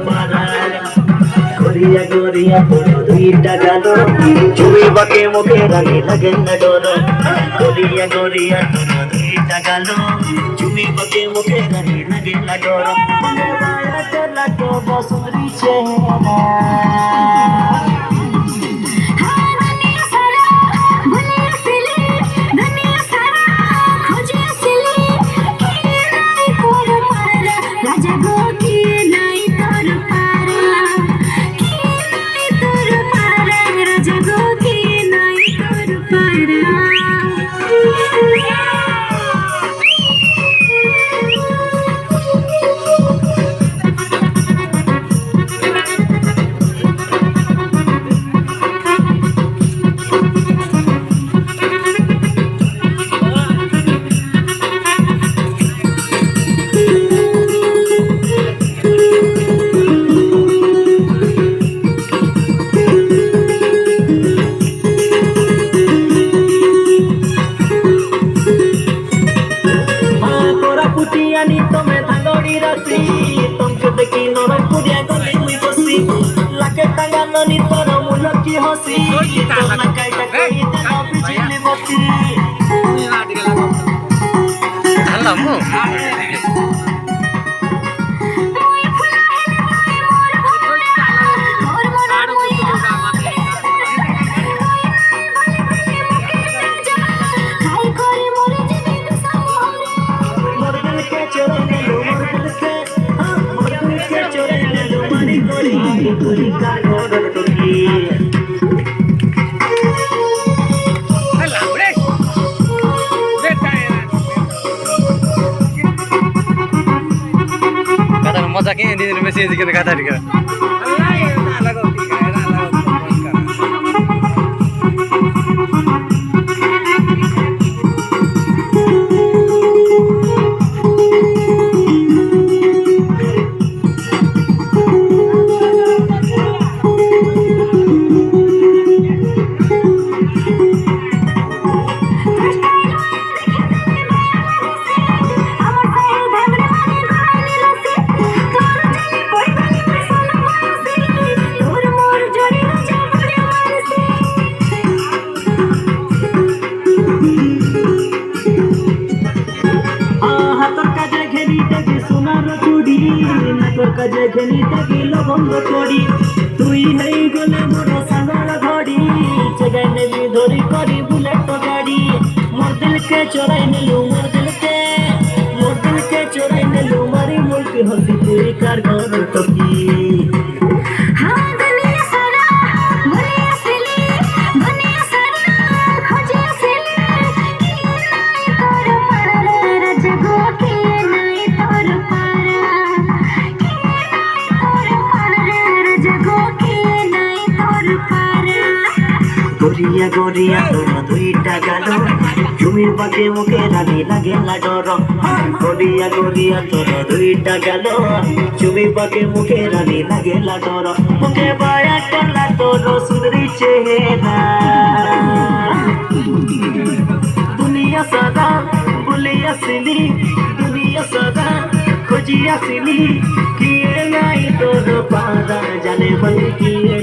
পারা গড়িয়া গড়িয়া তোর দুইটা গাল চুমি বাকে মুখে রানী লাগে না ডর গড়িয়া গড়িয়া তোর দুইটা গাল চুমি বাকে মুখে রানী লাগে না ডর মায়া চলা তো বসুরি চেহারা तुमको देखी नरम पुरिया गली मुई बसी लाके टांगा ननी तोर मुल की हसी तोर ना काई का कई देना बिजली बत्ती हल्ला मु मजा के दिन मैसेज के कथा ठीक है কাজে ঘেনি তাকি লবঙ্গ করি তুই নেই গলে মোর সাঙ্গর ঘড়ি জগাই নেবি ধরি করি বুলেট গাড়ি মোর দিল কে চোরাই নেলু মোর দিল কে চোরাই নেলু মারি মুল্ক হসি তুই কার ঘর টকি গড়িয়া গড়িয়া তোর দুইটা গাল চুমির পাকে মুখে রানী লাগে না ডর গড়িয়া গড়িয়া তোর দুইটা গাল চুমির পাকে মুখে রানী লাগে না ডর মুখে বায়া টলা তোর সুন্দরী চেহারা দুনিয়া সাদা বলে আসলি দুনিয়া সাদা খুঁজি আসলি কিয়ে নাই তোর পারা জানে বল কিয়ে